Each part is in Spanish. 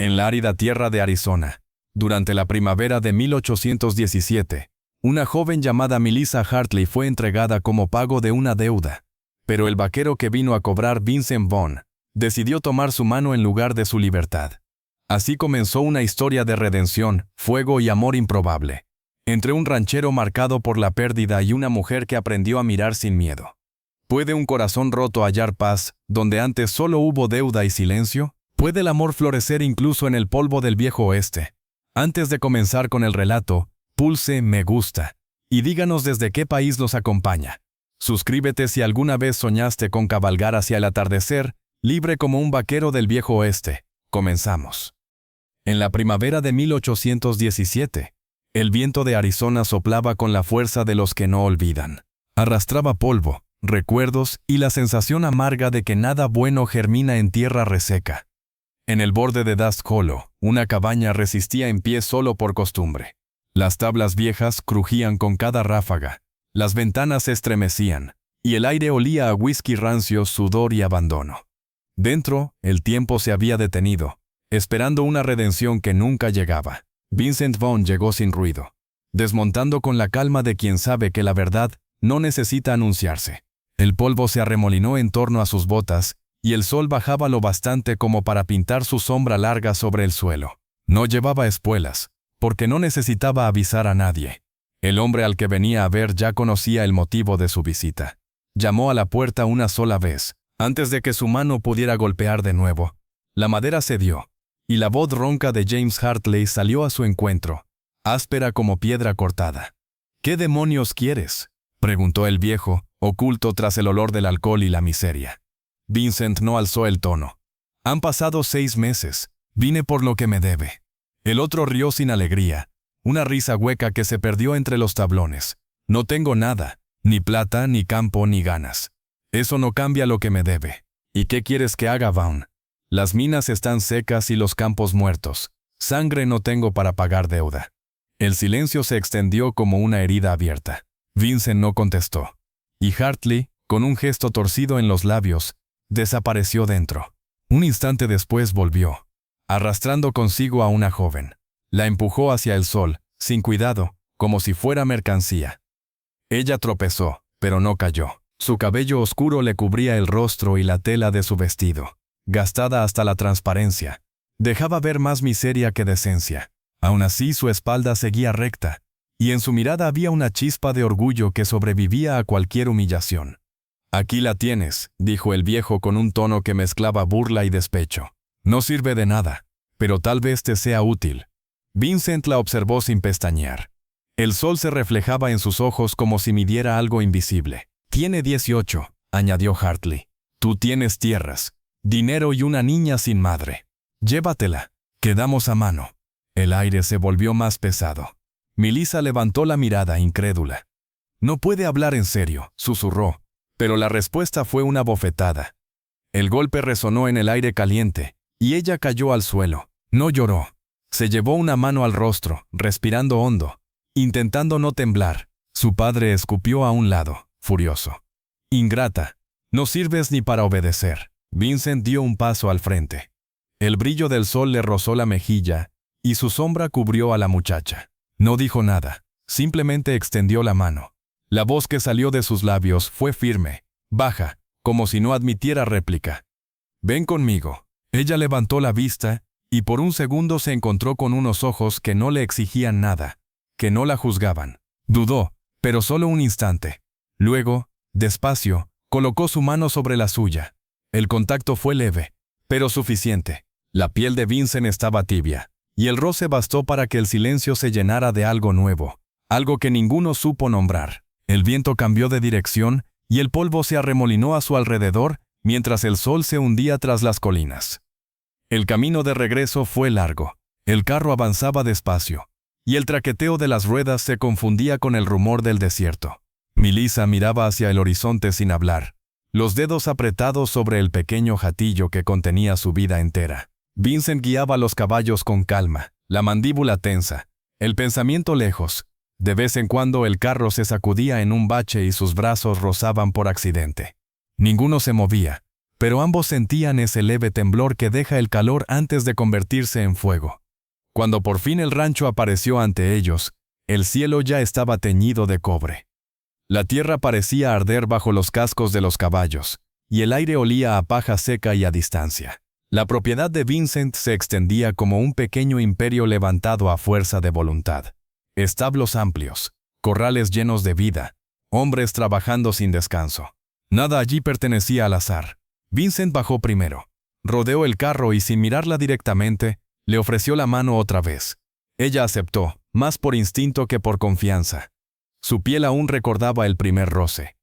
En la árida tierra de Arizona, durante la primavera de 1817, una joven llamada Melissa Hartley fue entregada como pago de una deuda. Pero el vaquero que vino a cobrar, Vincent Vaughn, decidió tomar su mano en lugar de su libertad. Así comenzó una historia de redención, fuego y amor improbable, entre un ranchero marcado por la pérdida y una mujer que aprendió a mirar sin miedo. ¿Puede un corazón roto hallar paz, donde antes solo hubo deuda y silencio? ¿Puede el amor florecer incluso en el polvo del viejo oeste? Antes de comenzar con el relato, pulse me gusta y díganos desde qué país los acompaña. Suscríbete si alguna vez soñaste con cabalgar hacia el atardecer, libre como un vaquero del viejo oeste. Comenzamos. En la primavera de 1817, el viento de Arizona soplaba con la fuerza de los que no olvidan. Arrastraba polvo, recuerdos y la sensación amarga de que nada bueno germina en tierra reseca. En el borde de Dust Hollow, una cabaña resistía en pie solo por costumbre. Las tablas viejas crujían con cada ráfaga, las ventanas se estremecían, y el aire olía a whisky rancio, sudor y abandono. Dentro, el tiempo se había detenido, esperando una redención que nunca llegaba. Vincent Vaughn llegó sin ruido, desmontando con la calma de quien sabe que la verdad no necesita anunciarse. El polvo se arremolinó en torno a sus botas, y el sol bajaba lo bastante como para pintar su sombra larga sobre el suelo. No llevaba espuelas, porque no necesitaba avisar a nadie. El hombre al que venía a ver ya conocía el motivo de su visita. Llamó a la puerta una sola vez, antes de que su mano pudiera golpear de nuevo. La madera cedió, y la voz ronca de James Hartley salió a su encuentro, áspera como piedra cortada. «¿Qué demonios quieres?», preguntó el viejo, oculto tras el olor del alcohol y la miseria. Vincent no alzó el tono. «Han pasado 6 meses. Vine por lo que me debe». El otro rió sin alegría, una risa hueca que se perdió entre los tablones. «No tengo nada, ni plata, ni campo, ni ganas. Eso no cambia lo que me debe». «¿Y qué quieres que haga, Vaughn? Las minas están secas y los campos muertos. Sangre no tengo para pagar deuda». El silencio se extendió como una herida abierta. Vincent no contestó. Y Hartley, con un gesto torcido en los labios, desapareció dentro. Un instante después volvió, arrastrando consigo a una joven. La empujó hacia el sol, sin cuidado, como si fuera mercancía. Ella tropezó, pero no cayó. Su cabello oscuro le cubría el rostro y la tela de su vestido, gastada hasta la transparencia, dejaba ver más miseria que decencia. Aún así su espalda seguía recta, y en su mirada había una chispa de orgullo que sobrevivía a cualquier humillación. «Aquí la tienes», dijo el viejo con un tono que mezclaba burla y despecho. «No sirve de nada, pero tal vez te sea útil». Vincent la observó sin pestañear. El sol se reflejaba en sus ojos como si midiera algo invisible. «Tiene 18», añadió Hartley. «Tú tienes tierras, dinero y una niña sin madre. Llévatela, quedamos a mano». El aire se volvió más pesado. Melissa levantó la mirada incrédula. «No puede hablar en serio», susurró. Pero la respuesta fue una bofetada. El golpe resonó en el aire caliente, y ella cayó al suelo. No lloró. Se llevó una mano al rostro, respirando hondo, intentando no temblar. Su padre escupió a un lado, furioso. «Ingrata, no sirves ni para obedecer». Vincent dio un paso al frente. El brillo del sol le rozó la mejilla, y su sombra cubrió a la muchacha. No dijo nada, simplemente extendió la mano. La voz que salió de sus labios fue firme, baja, como si no admitiera réplica. «Ven conmigo». Ella levantó la vista, y por un segundo se encontró con unos ojos que no le exigían nada, que no la juzgaban. Dudó, pero solo un instante. Luego, despacio, colocó su mano sobre la suya. El contacto fue leve, pero suficiente. La piel de Vincent estaba tibia, y el roce bastó para que el silencio se llenara de algo nuevo, algo que ninguno supo nombrar. El viento cambió de dirección, y el polvo se arremolinó a su alrededor, mientras el sol se hundía tras las colinas. El camino de regreso fue largo. El carro avanzaba despacio, y el traqueteo de las ruedas se confundía con el rumor del desierto. Melissa miraba hacia el horizonte sin hablar, los dedos apretados sobre el pequeño jatillo que contenía su vida entera. Vincent guiaba los caballos con calma, la mandíbula tensa, el pensamiento lejos. De vez en cuando el carro se sacudía en un bache y sus brazos rozaban por accidente. Ninguno se movía, pero ambos sentían ese leve temblor que deja el calor antes de convertirse en fuego. Cuando por fin el rancho apareció ante ellos, el cielo ya estaba teñido de cobre. La tierra parecía arder bajo los cascos de los caballos, y el aire olía a paja seca y a distancia. La propiedad de Vincent se extendía como un pequeño imperio levantado a fuerza de voluntad. Establos amplios, corrales llenos de vida, hombres trabajando sin descanso. Nada allí pertenecía al azar. Vincent bajó primero, rodeó el carro y sin mirarla directamente, le ofreció la mano otra vez. Ella aceptó, más por instinto que por confianza. Su piel aún recordaba el primer roce.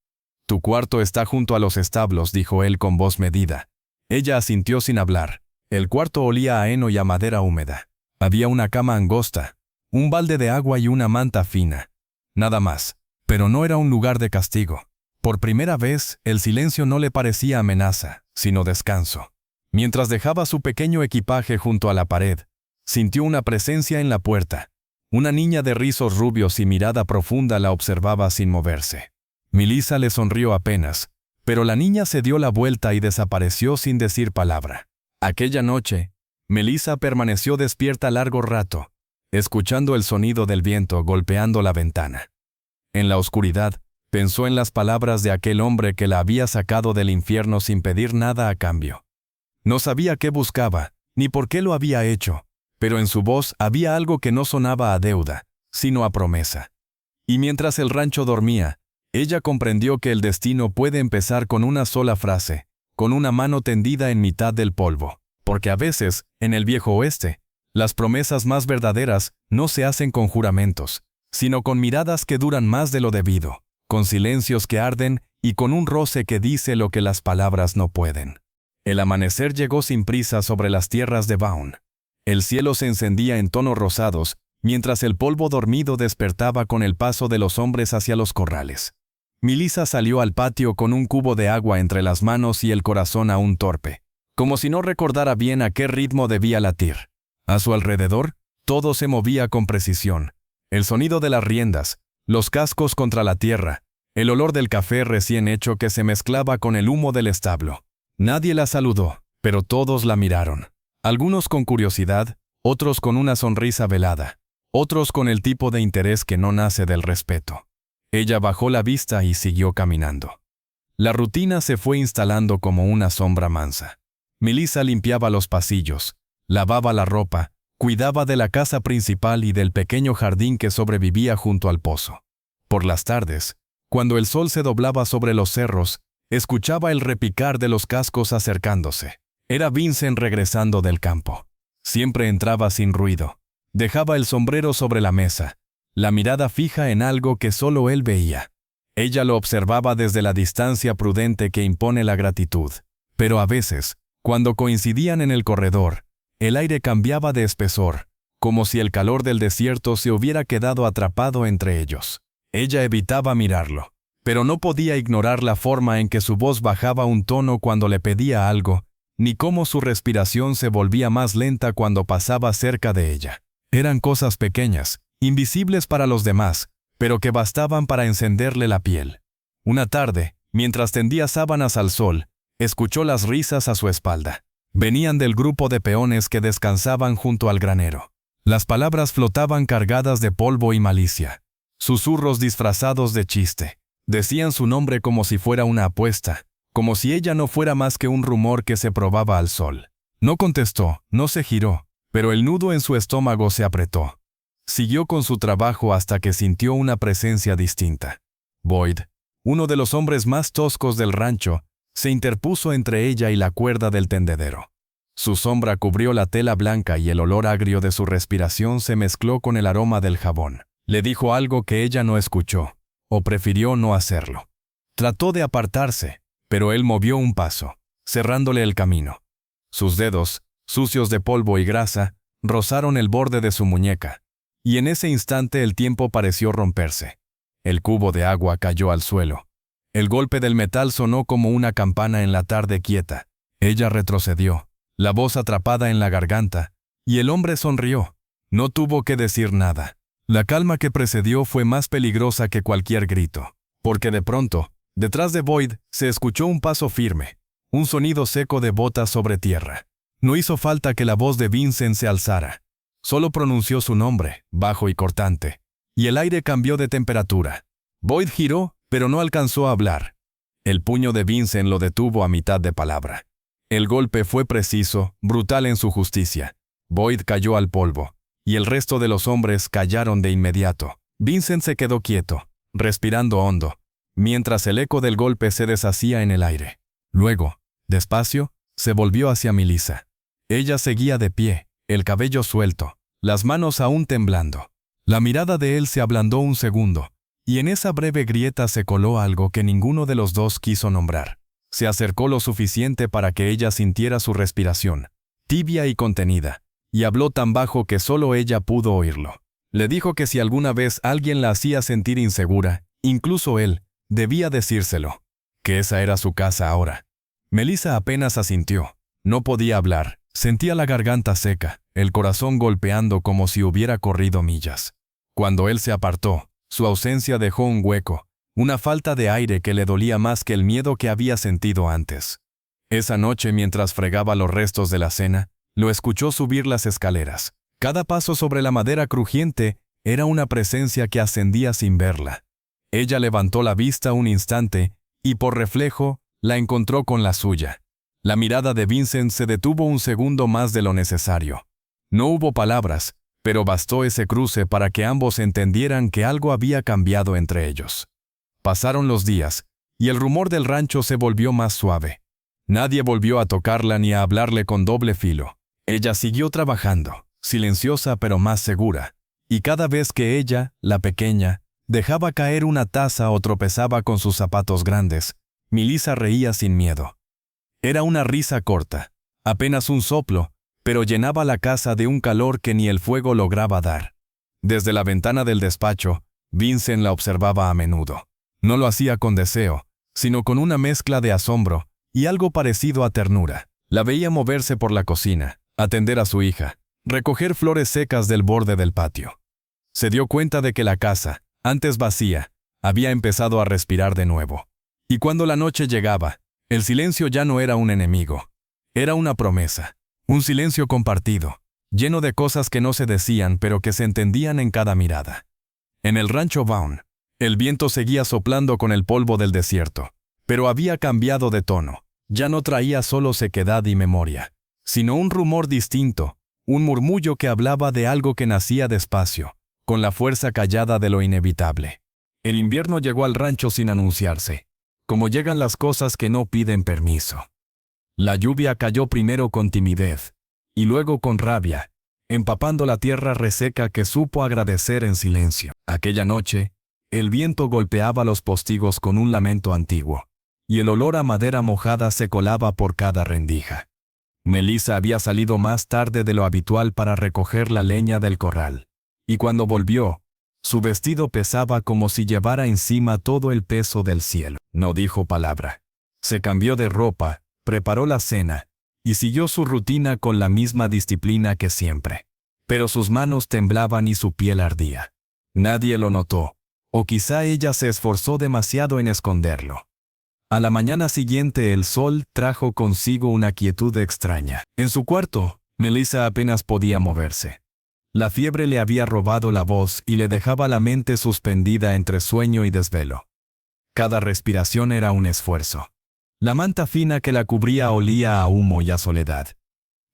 «Tu cuarto está junto a los establos», dijo él con voz medida. Ella asintió sin hablar. El cuarto olía a heno y a madera húmeda. Había una cama angosta, un balde de agua y una manta fina. Nada más. Pero no era un lugar de castigo. Por primera vez, el silencio no le parecía amenaza, sino descanso. Mientras dejaba su pequeño equipaje junto a la pared, sintió una presencia en la puerta. Una niña de rizos rubios y mirada profunda la observaba sin moverse. Melissa le sonrió apenas, pero la niña se dio la vuelta y desapareció sin decir palabra. Aquella noche, Melissa permaneció despierta largo rato, escuchando el sonido del viento golpeando la ventana. En la oscuridad, pensó en las palabras de aquel hombre que la había sacado del infierno sin pedir nada a cambio. No sabía qué buscaba, ni por qué lo había hecho, pero en su voz había algo que no sonaba a deuda, sino a promesa. Y mientras el rancho dormía, ella comprendió que el destino puede empezar con una sola frase, con una mano tendida en mitad del polvo, porque a veces, en el viejo oeste, las promesas más verdaderas no se hacen con juramentos, sino con miradas que duran más de lo debido, con silencios que arden y con un roce que dice lo que las palabras no pueden. El amanecer llegó sin prisa sobre las tierras de Vaughn. El cielo se encendía en tonos rosados, mientras el polvo dormido despertaba con el paso de los hombres hacia los corrales. Melissa salió al patio con un cubo de agua entre las manos y el corazón aún torpe, como si no recordara bien a qué ritmo debía latir. A su alrededor, todo se movía con precisión. El sonido de las riendas, los cascos contra la tierra, el olor del café recién hecho que se mezclaba con el humo del establo. Nadie la saludó, pero todos la miraron. Algunos con curiosidad, otros con una sonrisa velada, otros con el tipo de interés que no nace del respeto. Ella bajó la vista y siguió caminando. La rutina se fue instalando como una sombra mansa. Melissa limpiaba los pasillos, lavaba la ropa, cuidaba de la casa principal y del pequeño jardín que sobrevivía junto al pozo. Por las tardes, cuando el sol se doblaba sobre los cerros, escuchaba el repicar de los cascos acercándose. Era Vincent regresando del campo. Siempre entraba sin ruido. Dejaba el sombrero sobre la mesa, la mirada fija en algo que solo él veía. Ella lo observaba desde la distancia prudente que impone la gratitud. Pero a veces, cuando coincidían en el corredor, el aire cambiaba de espesor, como si el calor del desierto se hubiera quedado atrapado entre ellos. Ella evitaba mirarlo, pero no podía ignorar la forma en que su voz bajaba un tono cuando le pedía algo, ni cómo su respiración se volvía más lenta cuando pasaba cerca de ella. Eran cosas pequeñas, invisibles para los demás, pero que bastaban para encenderle la piel. Una tarde, mientras tendía sábanas al sol, escuchó las risas a su espalda. Venían del grupo de peones que descansaban junto al granero. Las palabras flotaban cargadas de polvo y malicia. Susurros disfrazados de chiste. Decían su nombre como si fuera una apuesta, como si ella no fuera más que un rumor que se probaba al sol. No contestó, no se giró, pero el nudo en su estómago se apretó. Siguió con su trabajo hasta que sintió una presencia distinta. Boyd, uno de los hombres más toscos del rancho, se interpuso entre ella y la cuerda del tendedero. Su sombra cubrió la tela blanca y el olor agrio de su respiración se mezcló con el aroma del jabón. Le dijo algo que ella no escuchó, o prefirió no hacerlo. Trató de apartarse, pero él movió un paso, cerrándole el camino. Sus dedos, sucios de polvo y grasa, rozaron el borde de su muñeca, y en ese instante el tiempo pareció romperse. El cubo de agua cayó al suelo. El golpe del metal sonó como una campana en la tarde quieta. Ella retrocedió, la voz atrapada en la garganta, y el hombre sonrió. No tuvo que decir nada. La calma que precedió fue más peligrosa que cualquier grito, porque de pronto, detrás de Boyd, se escuchó un paso firme, un sonido seco de botas sobre tierra. No hizo falta que la voz de Vincent se alzara. Solo pronunció su nombre, bajo y cortante, y el aire cambió de temperatura. Boyd giró, pero no alcanzó a hablar. El puño de Vincent lo detuvo a mitad de palabra. El golpe fue preciso, brutal en su justicia. Boyd cayó al polvo, y el resto de los hombres callaron de inmediato. Vincent se quedó quieto, respirando hondo, mientras el eco del golpe se deshacía en el aire. Luego, despacio, se volvió hacia Melissa. Ella seguía de pie, el cabello suelto, las manos aún temblando. La mirada de él se ablandó un segundo, y en esa breve grieta se coló algo que ninguno de los dos quiso nombrar. Se acercó lo suficiente para que ella sintiera su respiración, tibia y contenida, y habló tan bajo que solo ella pudo oírlo. Le dijo que si alguna vez alguien la hacía sentir insegura, incluso él, debía decírselo, que esa era su casa ahora. Melissa apenas asintió. No podía hablar, sentía la garganta seca, el corazón golpeando como si hubiera corrido millas. Cuando él se apartó, su ausencia dejó un hueco, una falta de aire que le dolía más que el miedo que había sentido antes. Esa noche, mientras fregaba los restos de la cena, lo escuchó subir las escaleras. Cada paso sobre la madera crujiente era una presencia que ascendía sin verla. Ella levantó la vista un instante y, por reflejo, la encontró con la suya. La mirada de Vincent se detuvo un segundo más de lo necesario. No hubo palabras, pero bastó ese cruce para que ambos entendieran que algo había cambiado entre ellos. Pasaron los días, y el rumor del rancho se volvió más suave. Nadie volvió a tocarla ni a hablarle con doble filo. Ella siguió trabajando, silenciosa pero más segura, y cada vez que ella, la pequeña, dejaba caer una taza o tropezaba con sus zapatos grandes, Melissa reía sin miedo. Era una risa corta, apenas un soplo, pero llenaba la casa de un calor que ni el fuego lograba dar. Desde la ventana del despacho, Vincent la observaba a menudo. No lo hacía con deseo, sino con una mezcla de asombro y algo parecido a ternura. La veía moverse por la cocina, atender a su hija, recoger flores secas del borde del patio. Se dio cuenta de que la casa, antes vacía, había empezado a respirar de nuevo. Y cuando la noche llegaba, el silencio ya no era un enemigo. Era una promesa, un silencio compartido, lleno de cosas que no se decían pero que se entendían en cada mirada. En el rancho Vaughn, el viento seguía soplando con el polvo del desierto, pero había cambiado de tono. Ya no traía solo sequedad y memoria, sino un rumor distinto, un murmullo que hablaba de algo que nacía despacio, con la fuerza callada de lo inevitable. El invierno llegó al rancho sin anunciarse, como llegan las cosas que no piden permiso. La lluvia cayó primero con timidez, y luego con rabia, empapando la tierra reseca que supo agradecer en silencio. Aquella noche, el viento golpeaba los postigos con un lamento antiguo, y el olor a madera mojada se colaba por cada rendija. Melissa había salido más tarde de lo habitual para recoger la leña del corral, y cuando volvió, su vestido pesaba como si llevara encima todo el peso del cielo. No dijo palabra. Se cambió de ropa, preparó la cena, y siguió su rutina con la misma disciplina que siempre. Pero sus manos temblaban y su piel ardía. Nadie lo notó, o quizá ella se esforzó demasiado en esconderlo. A la mañana siguiente el sol trajo consigo una quietud extraña. En su cuarto, Melissa apenas podía moverse. La fiebre le había robado la voz y le dejaba la mente suspendida entre sueño y desvelo. Cada respiración era un esfuerzo. La manta fina que la cubría olía a humo y a soledad.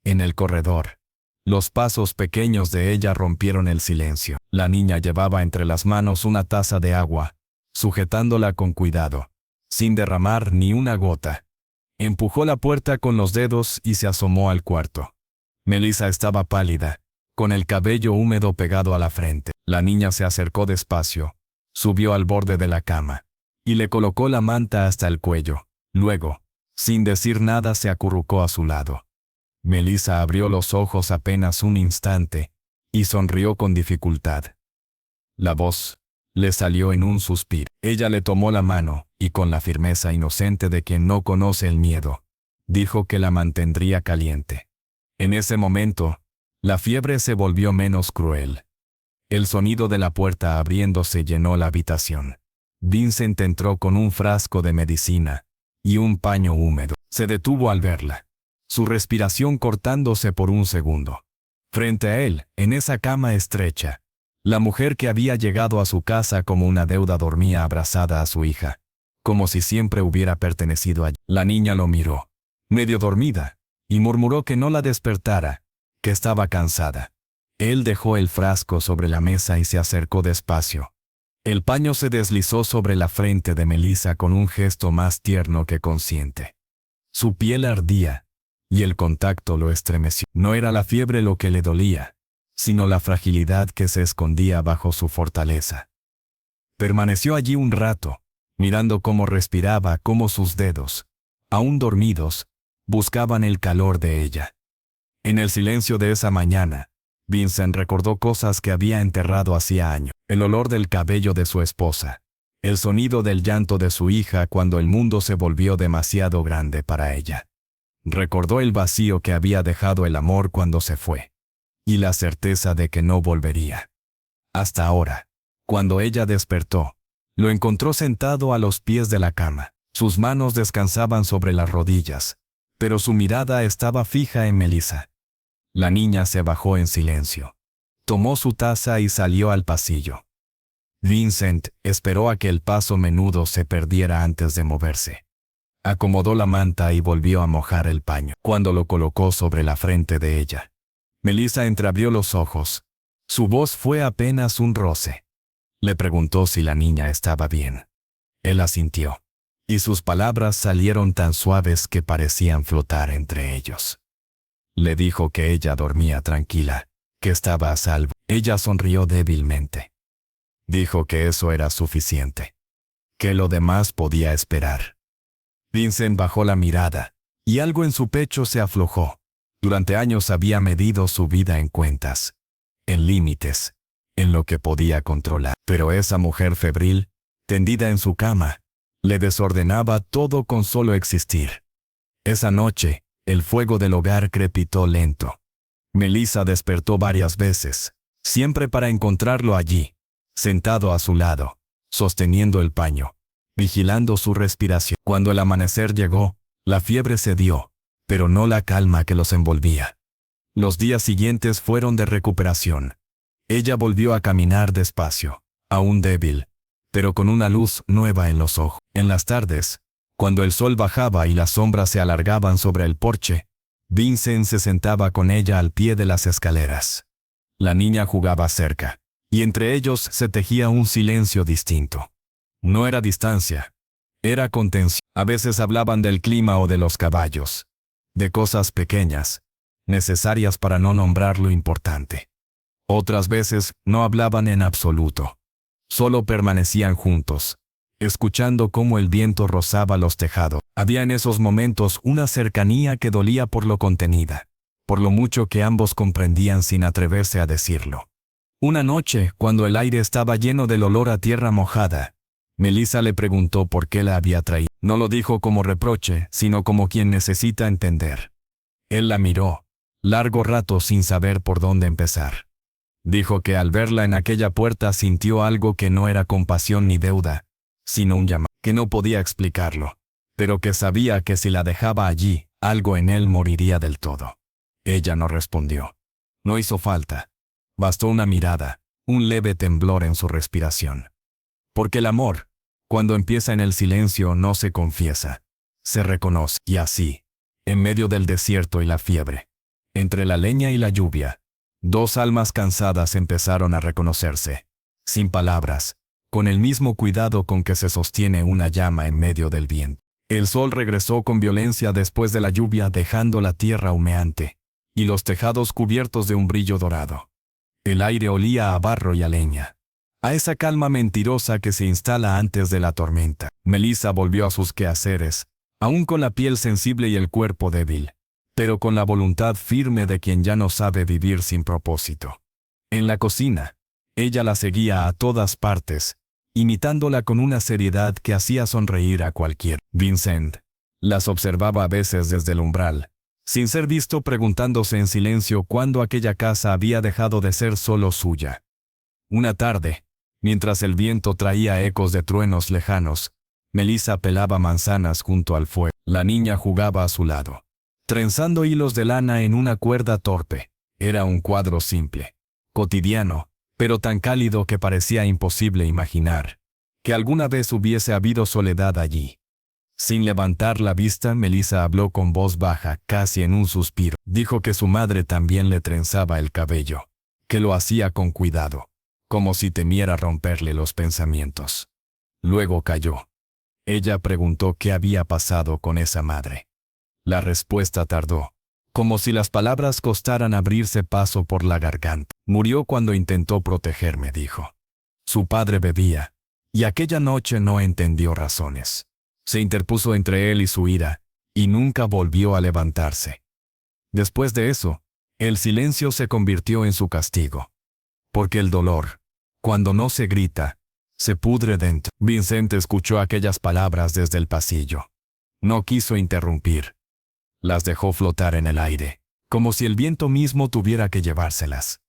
En el corredor, los pasos pequeños de ella rompieron el silencio. La niña llevaba entre las manos una taza de agua, sujetándola con cuidado, sin derramar ni una gota. Empujó la puerta con los dedos y se asomó al cuarto. Melissa estaba pálida, con el cabello húmedo pegado a la frente. La niña se acercó despacio, subió al borde de la cama, y le colocó la manta hasta el cuello. Luego, sin decir nada, se acurrucó a su lado. Melissa abrió los ojos apenas un instante, y sonrió con dificultad. La voz le salió en un suspiro. Ella le tomó la mano, y con la firmeza inocente de quien no conoce el miedo, dijo que la mantendría caliente. En ese momento, la fiebre se volvió menos cruel. El sonido de la puerta abriéndose llenó la habitación. Vincent entró con un frasco de medicina, y un paño húmedo. Se detuvo al verla, su respiración cortándose por un segundo. Frente a él, en esa cama estrecha, la mujer que había llegado a su casa como una deuda dormía abrazada a su hija, como si siempre hubiera pertenecido a ella. La niña lo miró, medio dormida, y murmuró que no la despertara, que estaba cansada. Él dejó el frasco sobre la mesa y se acercó despacio. El paño se deslizó sobre la frente de Melissa con un gesto más tierno que consciente. Su piel ardía, y el contacto lo estremeció. No era la fiebre lo que le dolía, sino la fragilidad que se escondía bajo su fortaleza. Permaneció allí un rato, mirando cómo respiraba, cómo sus dedos, aún dormidos, buscaban el calor de ella. En el silencio de esa mañana, Vincent recordó cosas que había enterrado hacía años. El olor del cabello de su esposa, el sonido del llanto de su hija cuando el mundo se volvió demasiado grande para ella. Recordó el vacío que había dejado el amor cuando se fue, y la certeza de que no volvería. Hasta ahora, cuando ella despertó, lo encontró sentado a los pies de la cama. Sus manos descansaban sobre las rodillas, pero su mirada estaba fija en Melissa. La niña se bajó en silencio. Tomó su taza y salió al pasillo. Vincent esperó a que el paso menudo se perdiera antes de moverse. Acomodó la manta y volvió a mojar el paño. Cuando lo colocó sobre la frente de ella, Melissa entreabrió los ojos. Su voz fue apenas un roce. Le preguntó si la niña estaba bien. Él asintió, y sus palabras salieron tan suaves que parecían flotar entre ellos. Le dijo que ella dormía tranquila, que estaba a salvo. Ella sonrió débilmente. Dijo que eso era suficiente, que lo demás podía esperar. Vincent bajó la mirada, y algo en su pecho se aflojó. Durante años había medido su vida en cuentas, en límites, en lo que podía controlar. Pero esa mujer febril, tendida en su cama, le desordenaba todo con solo existir. Esa noche, el fuego del hogar crepitó lento. Melissa despertó varias veces, siempre para encontrarlo allí, sentado a su lado, sosteniendo el paño, vigilando su respiración. Cuando el amanecer llegó, la fiebre cedió, pero no la calma que los envolvía. Los días siguientes fueron de recuperación. Ella volvió a caminar despacio, aún débil, pero con una luz nueva en los ojos. En las tardes, cuando el sol bajaba y las sombras se alargaban sobre el porche, Vincent se sentaba con ella al pie de las escaleras. La niña jugaba cerca, y entre ellos se tejía un silencio distinto. No era distancia, era contención. A veces hablaban del clima o de los caballos, de cosas pequeñas, necesarias para no nombrar lo importante. Otras veces no hablaban en absoluto. Solo permanecían juntos, escuchando cómo el viento rozaba los tejados. Había en esos momentos una cercanía que dolía por lo contenida, por lo mucho que ambos comprendían sin atreverse a decirlo. Una noche, cuando el aire estaba lleno del olor a tierra mojada, Melissa le preguntó por qué la había traído. No lo dijo como reproche, sino como quien necesita entender. Él la miró, largo rato sin saber por dónde empezar. Dijo que al verla en aquella puerta sintió algo que no era compasión ni deuda, sino un llamado, que no podía explicarlo, pero que sabía que si la dejaba allí, algo en él moriría del todo. Ella no respondió. No hizo falta. Bastó una mirada, un leve temblor en su respiración. Porque el amor, cuando empieza en el silencio, no se confiesa, se reconoce. Y así, en medio del desierto y la fiebre, entre la leña y la lluvia, dos almas cansadas empezaron a reconocerse, sin palabras, con el mismo cuidado con que se sostiene una llama en medio del viento. El sol regresó con violencia después de la lluvia, dejando la tierra humeante, y los tejados cubiertos de un brillo dorado. El aire olía a barro y a leña, a esa calma mentirosa que se instala antes de la tormenta. Melissa volvió a sus quehaceres, aún con la piel sensible y el cuerpo débil, pero con la voluntad firme de quien ya no sabe vivir sin propósito. En la cocina, ella la seguía a todas partes, imitándola con una seriedad que hacía sonreír a cualquiera. Vincent las observaba a veces desde el umbral, sin ser visto, preguntándose en silencio cuándo aquella casa había dejado de ser solo suya. Una tarde, mientras el viento traía ecos de truenos lejanos, Melissa pelaba manzanas junto al fuego. La niña jugaba a su lado, trenzando hilos de lana en una cuerda torpe. Era un cuadro simple, cotidiano, pero tan cálido que parecía imposible imaginar que alguna vez hubiese habido soledad allí. Sin levantar la vista, Melissa habló con voz baja, casi en un suspiro. Dijo que su madre también le trenzaba el cabello, que lo hacía con cuidado, como si temiera romperle los pensamientos. Luego calló. Ella preguntó qué había pasado con esa madre. La respuesta tardó, como si las palabras costaran abrirse paso por la garganta. Murió cuando intentó protegerme, dijo. Su padre bebía, y aquella noche no entendió razones. Se interpuso entre él y su ira, y nunca volvió a levantarse. Después de eso, el silencio se convirtió en su castigo. Porque el dolor, cuando no se grita, se pudre dentro. Vincent escuchó aquellas palabras desde el pasillo. No quiso interrumpir. Las dejó flotar en el aire, como si el viento mismo tuviera que llevárselas.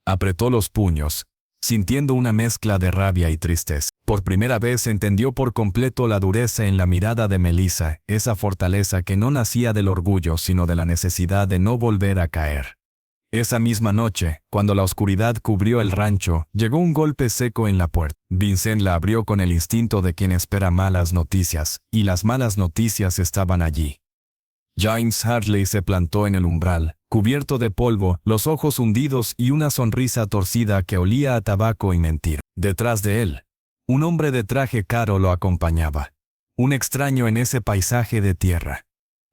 Apretó los puños, sintiendo una mezcla de rabia y tristeza. Por primera vez entendió por completo la dureza en la mirada de Melissa, esa fortaleza que no nacía del orgullo sino de la necesidad de no volver a caer. Esa misma noche, cuando la oscuridad cubrió el rancho, llegó un golpe seco en la puerta. Vincent la abrió con el instinto de quien espera malas noticias, y las malas noticias estaban allí. James Hartley se plantó en el umbral, cubierto de polvo, los ojos hundidos y una sonrisa torcida que olía a tabaco y mentira. Detrás de él, un hombre de traje caro lo acompañaba, un extraño en ese paisaje de tierra.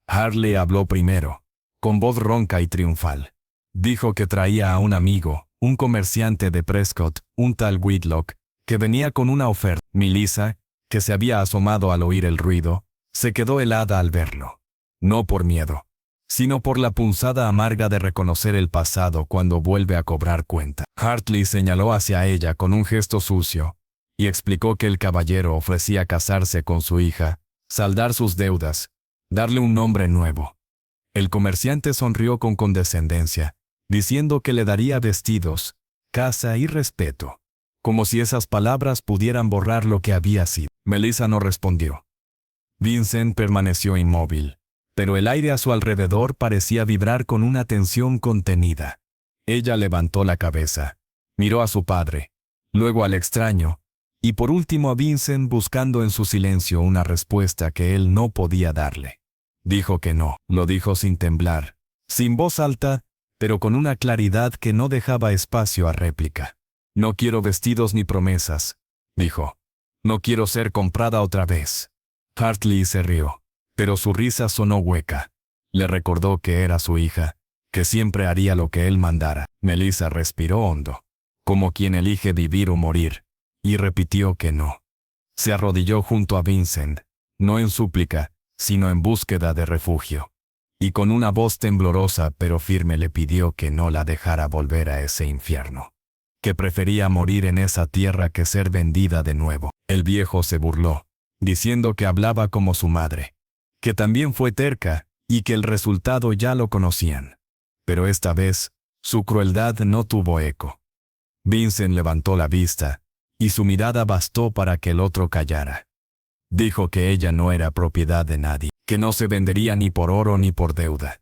Hartley habló primero, con voz ronca y triunfal. Dijo que traía a un amigo, un comerciante de Prescott, un tal Whitlock, que venía con una oferta. Melissa, que se había asomado al oír el ruido, se quedó helada al verlo. No por miedo, sino por la punzada amarga de reconocer el pasado cuando vuelve a cobrar cuenta. Hartley señaló hacia ella con un gesto sucio, y explicó que el caballero ofrecía casarse con su hija, saldar sus deudas, darle un nombre nuevo. El comerciante sonrió con condescendencia, diciendo que le daría vestidos, casa y respeto, como si esas palabras pudieran borrar lo que había sido. Melissa no respondió. Vincent permaneció inmóvil, pero el aire a su alrededor parecía vibrar con una tensión contenida. Ella levantó la cabeza, miró a su padre, luego al extraño, y por último a Vincent buscando en su silencio una respuesta que él no podía darle. Dijo que no, lo dijo sin temblar, sin voz alta, pero con una claridad que no dejaba espacio a réplica. No quiero vestidos ni promesas, dijo. No quiero ser comprada otra vez. Hartley se rió, pero su risa sonó hueca. Le recordó que era su hija, que siempre haría lo que él mandara. Melissa respiró hondo, como quien elige vivir o morir, y repitió que no. Se arrodilló junto a Vincent, no en súplica, sino en búsqueda de refugio. Y con una voz temblorosa pero firme le pidió que no la dejara volver a ese infierno. Que prefería morir en esa tierra que ser vendida de nuevo. El viejo se burló, diciendo que hablaba como su madre, que también fue terca, y que el resultado ya lo conocían. Pero esta vez, su crueldad no tuvo eco. Vincent levantó la vista, y su mirada bastó para que el otro callara. Dijo que ella no era propiedad de nadie, que no se vendería ni por oro ni por deuda.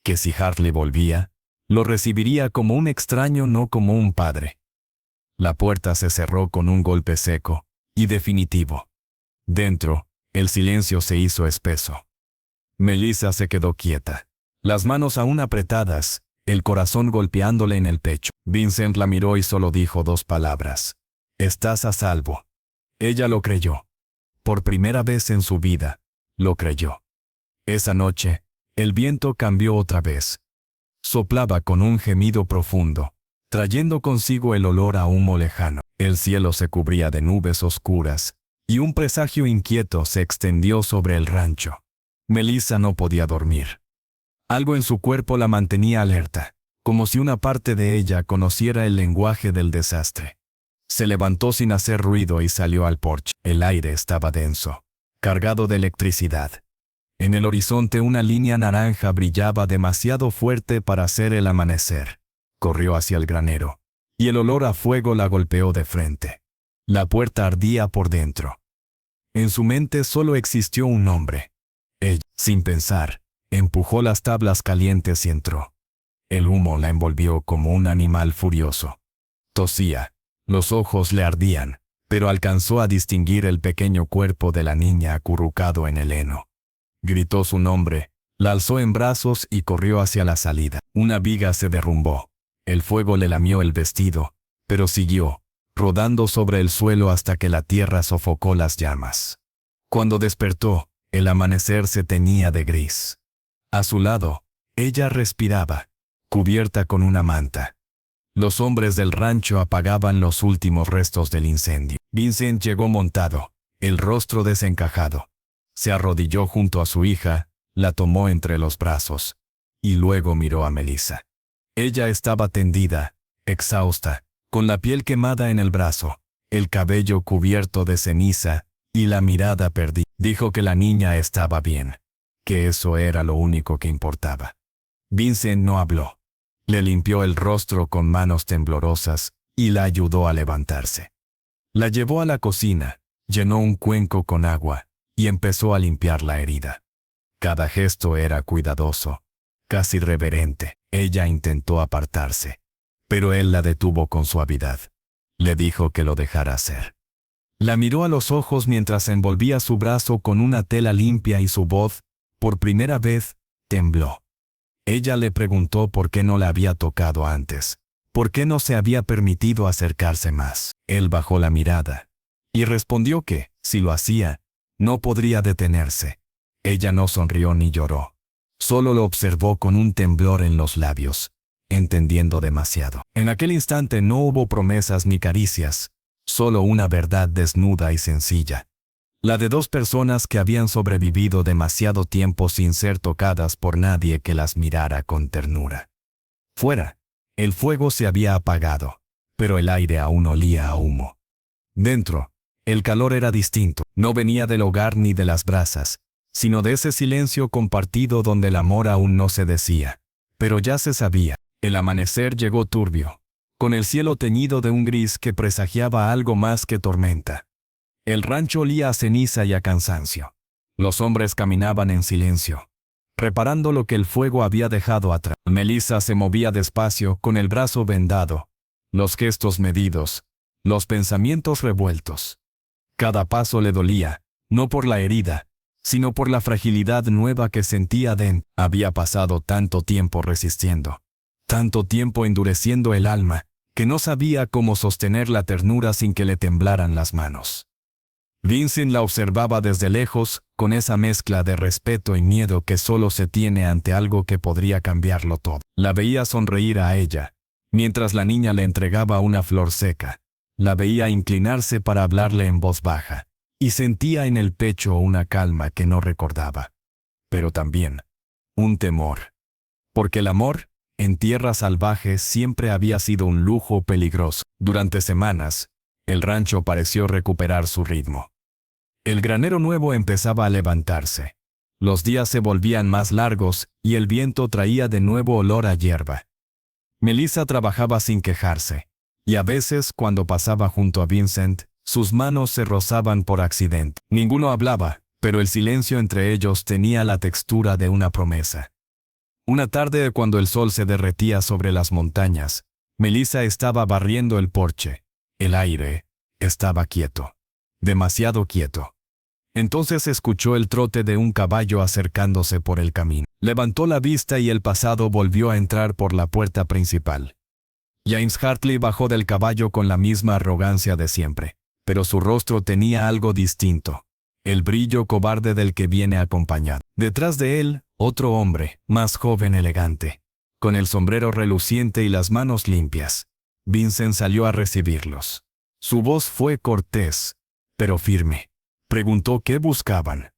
Que si Hartley volvía, lo recibiría como un extraño, no como un padre. La puerta se cerró con un golpe seco y definitivo. Dentro, el silencio se hizo espeso. Melissa se quedó quieta, las manos aún apretadas, el corazón golpeándole en el pecho. Vincent la miró y solo dijo dos palabras. «Estás a salvo». Ella lo creyó. Por primera vez en su vida, lo creyó. Esa noche, el viento cambió otra vez. Soplaba con un gemido profundo, trayendo consigo el olor a humo lejano. El cielo se cubría de nubes oscuras, y un presagio inquieto se extendió sobre el rancho. Melissa no podía dormir. Algo en su cuerpo la mantenía alerta, como si una parte de ella conociera el lenguaje del desastre. Se levantó sin hacer ruido y salió al porche. El aire estaba denso, cargado de electricidad. En el horizonte una línea naranja brillaba demasiado fuerte para ser el amanecer. Corrió hacia el granero, y el olor a fuego la golpeó de frente. La puerta ardía por dentro. En su mente solo existió un nombre. Ella, sin pensar, empujó las tablas calientes y entró. El humo la envolvió como un animal furioso. Tosía, los ojos le ardían, pero alcanzó a distinguir el pequeño cuerpo de la niña acurrucado en el heno. Gritó su nombre, la alzó en brazos y corrió hacia la salida. Una viga se derrumbó. El fuego le lamió el vestido, pero siguió, rodando sobre el suelo hasta que la tierra sofocó las llamas. Cuando despertó, el amanecer se teñía de gris. A su lado, ella respiraba, cubierta con una manta. Los hombres del rancho apagaban los últimos restos del incendio. Vincent llegó montado, el rostro desencajado. Se arrodilló junto a su hija, la tomó entre los brazos, y luego miró a Melissa. Ella estaba tendida, exhausta, con la piel quemada en el brazo, el cabello cubierto de ceniza, y la mirada perdida. Dijo que la niña estaba bien, que eso era lo único que importaba. Vincent no habló. Le limpió el rostro con manos temblorosas, y la ayudó a levantarse. La llevó a la cocina, llenó un cuenco con agua, y empezó a limpiar la herida. Cada gesto era cuidadoso, casi reverente. Ella intentó apartarse, pero él la detuvo con suavidad. Le dijo que lo dejara hacer. La miró a los ojos mientras envolvía su brazo con una tela limpia y su voz, por primera vez, tembló. Ella le preguntó por qué no la había tocado antes, por qué no se había permitido acercarse más. Él bajó la mirada y respondió que, si lo hacía, no podría detenerse. Ella no sonrió ni lloró. Solo lo observó con un temblor en los labios, entendiendo demasiado. En aquel instante no hubo promesas ni caricias, solo una verdad desnuda y sencilla. La de dos personas que habían sobrevivido demasiado tiempo sin ser tocadas por nadie que las mirara con ternura. Fuera, el fuego se había apagado, pero el aire aún olía a humo. Dentro, el calor era distinto, no venía del hogar ni de las brasas, sino de ese silencio compartido donde el amor aún no se decía, pero ya se sabía. El amanecer llegó turbio, con el cielo teñido de un gris que presagiaba algo más que tormenta. El rancho olía a ceniza y a cansancio. Los hombres caminaban en silencio, reparando lo que el fuego había dejado atrás. Melissa se movía despacio, con el brazo vendado, los gestos medidos, los pensamientos revueltos. Cada paso le dolía, no por la herida, sino por la fragilidad nueva que sentía dentro. Había pasado tanto tiempo resistiendo, tanto tiempo endureciendo el alma, que no sabía cómo sostener la ternura sin que le temblaran las manos. Vincent la observaba desde lejos, con esa mezcla de respeto y miedo que solo se tiene ante algo que podría cambiarlo todo. La veía sonreír a ella, mientras la niña le entregaba una flor seca. La veía inclinarse para hablarle en voz baja, y sentía en el pecho una calma que no recordaba. Pero también un temor. Porque el amor, en tierras salvajes, siempre había sido un lujo peligroso. Durante semanas, el rancho pareció recuperar su ritmo. El granero nuevo empezaba a levantarse. Los días se volvían más largos y el viento traía de nuevo olor a hierba. Melissa trabajaba sin quejarse, y a veces cuando pasaba junto a Vincent, sus manos se rozaban por accidente. Ninguno hablaba, pero el silencio entre ellos tenía la textura de una promesa. Una tarde cuando el sol se derretía sobre las montañas, Melissa estaba barriendo el porche. El aire estaba quieto, demasiado quieto. Entonces escuchó el trote de un caballo acercándose por el camino. Levantó la vista y el pasado volvió a entrar por la puerta principal. James Hartley bajó del caballo con la misma arrogancia de siempre, pero su rostro tenía algo distinto, el brillo cobarde del que viene acompañado. Detrás de él, otro hombre, más joven, elegante, con el sombrero reluciente y las manos limpias. Vincent salió a recibirlos. Su voz fue cortés, pero firme. Preguntó qué buscaban.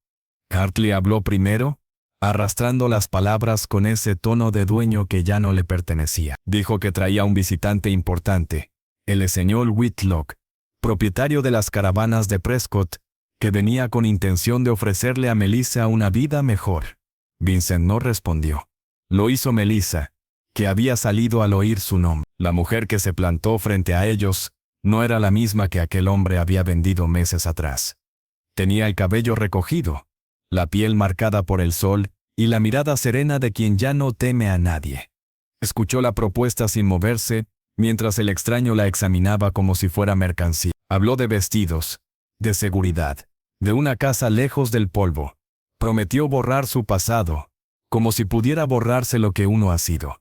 Hartley habló primero, arrastrando las palabras con ese tono de dueño que ya no le pertenecía. Dijo que traía un visitante importante, el señor Whitlock, propietario de las caravanas de Prescott, que venía con intención de ofrecerle a Melissa una vida mejor. Vincent no respondió. Lo hizo Melissa, que había salido al oír su nombre. La mujer que se plantó frente a ellos no era la misma que aquel hombre había vendido meses atrás. Tenía el cabello recogido, la piel marcada por el sol y la mirada serena de quien ya no teme a nadie. Escuchó la propuesta sin moverse, mientras el extraño la examinaba como si fuera mercancía. Habló de vestidos, de seguridad, de una casa lejos del polvo. Prometió borrar su pasado, como si pudiera borrarse lo que uno ha sido.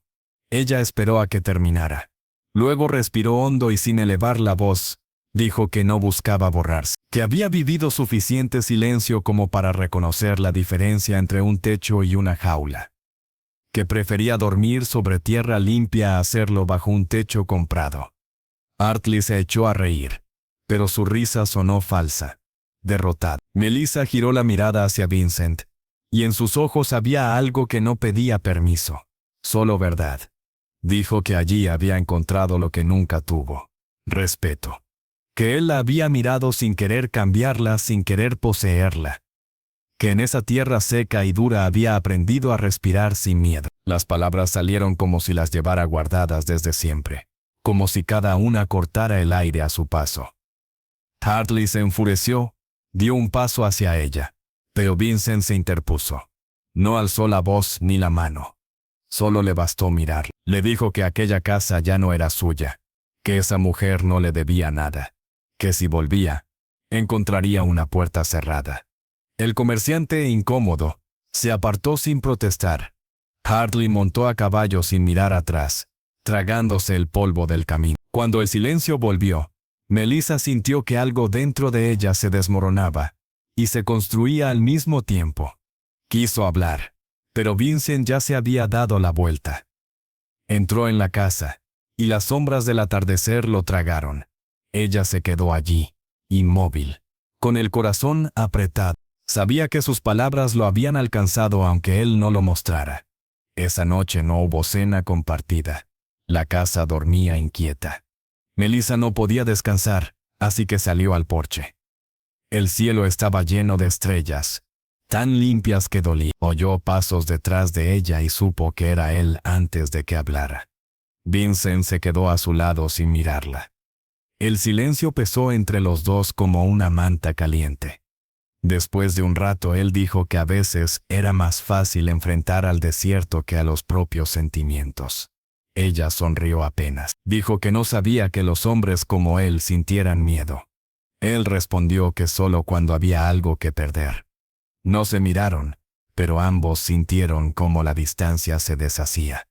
Ella esperó a que terminara. Luego respiró hondo y sin elevar la voz, dijo que no buscaba borrarse, que había vivido suficiente silencio como para reconocer la diferencia entre un techo y una jaula, que prefería dormir sobre tierra limpia a hacerlo bajo un techo comprado. Hartley se echó a reír, pero su risa sonó falsa, derrotada. Melissa giró la mirada hacia Vincent, y en sus ojos había algo que no pedía permiso, solo verdad. Dijo que allí había encontrado lo que nunca tuvo: respeto. Que él la había mirado sin querer cambiarla, sin querer poseerla. Que en esa tierra seca y dura había aprendido a respirar sin miedo. Las palabras salieron como si las llevara guardadas desde siempre, como si cada una cortara el aire a su paso. Hartley se enfureció, dio un paso hacia ella, pero Vincent se interpuso. No alzó la voz ni la mano. Solo le bastó mirar. Le dijo que aquella casa ya no era suya, que esa mujer no le debía nada, que si volvía, encontraría una puerta cerrada. El comerciante, incómodo, se apartó sin protestar. Hartley montó a caballo sin mirar atrás, tragándose el polvo del camino. Cuando el silencio volvió, Melissa sintió que algo dentro de ella se desmoronaba, y se construía al mismo tiempo. Quiso hablar, pero Vincent ya se había dado la vuelta. Entró en la casa, y las sombras del atardecer lo tragaron. Ella se quedó allí, inmóvil, con el corazón apretado. Sabía que sus palabras lo habían alcanzado aunque él no lo mostrara. Esa noche no hubo cena compartida. La casa dormía inquieta. Melissa no podía descansar, así que salió al porche. El cielo estaba lleno de estrellas, tan limpias que dolía. Oyó pasos detrás de ella y supo que era él antes de que hablara. Vincent se quedó a su lado sin mirarla. El silencio pesó entre los dos como una manta caliente. Después de un rato él dijo que a veces era más fácil enfrentar al desierto que a los propios sentimientos. Ella sonrió apenas. Dijo que no sabía que los hombres como él sintieran miedo. Él respondió que solo cuando había algo que perder. No se miraron, pero ambos sintieron cómo la distancia se deshacía.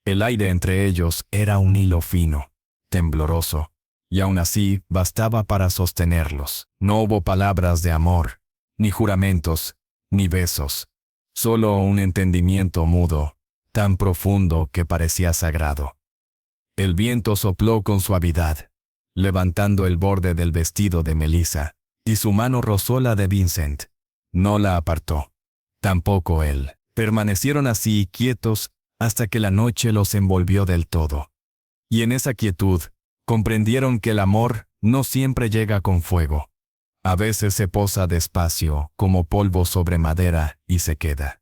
El aire entre ellos era un hilo fino, tembloroso, y aún así bastaba para sostenerlos. No hubo palabras de amor, ni juramentos, ni besos. Solo un entendimiento mudo, tan profundo que parecía sagrado. El viento sopló con suavidad, levantando el borde del vestido de Melissa, y su mano rozó la de Vincent. No la apartó. Tampoco él. Permanecieron así quietos hasta que la noche los envolvió del todo. Y en esa quietud, comprendieron que el amor no siempre llega con fuego. A veces se posa despacio, como polvo sobre madera, y se queda.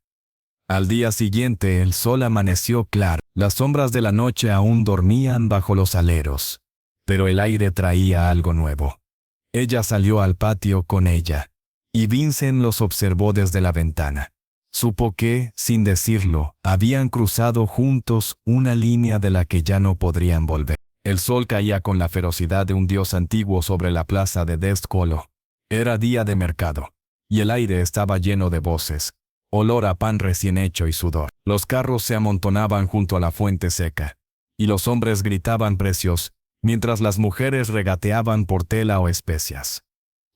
Al día siguiente el sol amaneció claro. Las sombras de la noche aún dormían bajo los aleros, pero el aire traía algo nuevo. Ella salió al patio con ella, y Vincent los observó desde la ventana. Supo que, sin decirlo, habían cruzado juntos una línea de la que ya no podrían volver. El sol caía con la ferocidad de un dios antiguo sobre la plaza de Destcolo. Era día de mercado, y el aire estaba lleno de voces, olor a pan recién hecho y sudor. Los carros se amontonaban junto a la fuente seca, y los hombres gritaban precios, mientras las mujeres regateaban por tela o especias.